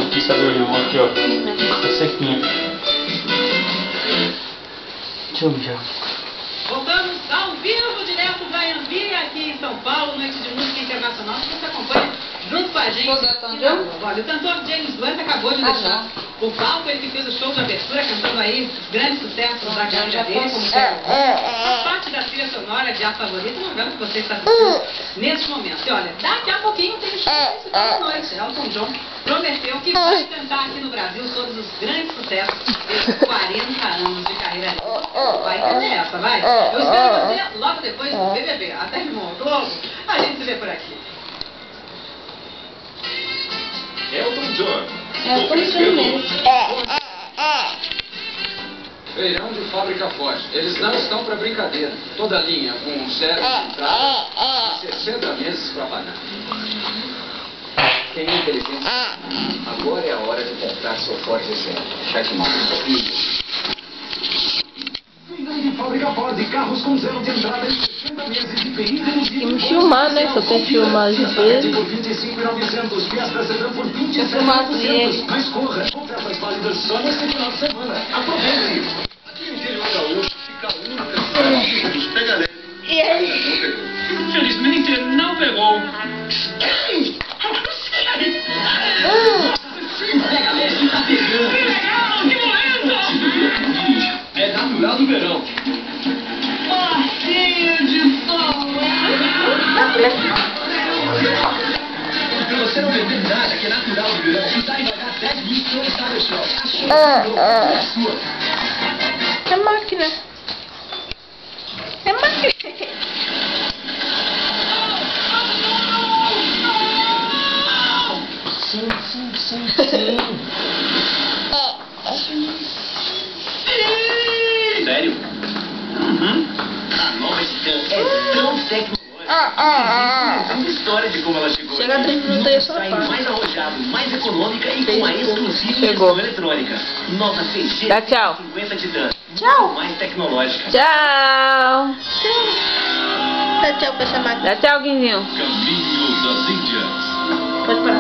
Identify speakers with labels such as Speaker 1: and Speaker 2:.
Speaker 1: amortecedorzinho, aqui ó, tá sequinho. Deixa eu mijar.
Speaker 2: Voltamos ao vivo, direto da Anhembi, aqui em São Paulo, noite de música internacional, que você acompanha junto com a gente. Olha, o cantor James Blunt acabou de deixar o palco, ele que fez o show de abertura, cantando aí grandes sucessos da carreira dele, como a parte da trilha sonora de A Favorita, não vemos que você está assistindo neste momento. E olha, daqui a pouquinho tem show da noite. Elton John prometeu que vai cantar aqui no Brasil todos os grandes sucessos desses 40 anos de carreira dele. Vai ter essa, vai. Eu espero você logo depois do BBB. Até irmão Globo, a gente se vê por aqui.
Speaker 3: Elton John.
Speaker 4: Elton John mesmo.
Speaker 5: Feirão de fábrica forte. Eles não estão para brincadeira. Toda linha com um chefe de 60 meses para pagar.
Speaker 6: Tem inteligência. Agora é a hora de comprar seu Ford Zero. Checkmate.
Speaker 3: Feirão de fábrica Ford. Carros com zero de entrada em 60 meses de veículos.
Speaker 4: Tem que filmar, né? Só tem filmagem dele.
Speaker 3: Por 25.900, Fiesta Sedã por
Speaker 4: 27.900.
Speaker 3: Mas corra, ofertas válidas só nesse final de semana. Aproveite. Aqui no interior gaúcho fica a única. Pega leve.
Speaker 4: E aí?
Speaker 1: Infelizmente não pegou.
Speaker 3: Pega leve, tá pegando.
Speaker 1: Que legal, que momento!
Speaker 3: É natural do verão.
Speaker 2: Mortinho de fome.
Speaker 3: Pra você não beber nada que é natural do verão, e vai pagar 10 mil por Cyber Shop. A sua.
Speaker 4: É máquina. É máquina.
Speaker 3: Sério? A nova Scan é tão tecnológica. Tem história de como ela chegou.
Speaker 4: Chega a 3 minutos aí, eu só
Speaker 3: Sai
Speaker 4: faço.
Speaker 3: mais arrojado, mais econômica e com a exclusiva
Speaker 4: Chegou.
Speaker 3: gestão eletrônica. Nova CG
Speaker 4: Dá tchau.
Speaker 3: 50 Titan.
Speaker 4: Tchau.
Speaker 3: Mais tecnológica.
Speaker 4: Tchau. Dá tchau pra essa máquina. Dá tchau, Guinzinho.
Speaker 3: Caminho das Índias.
Speaker 4: Pode parar.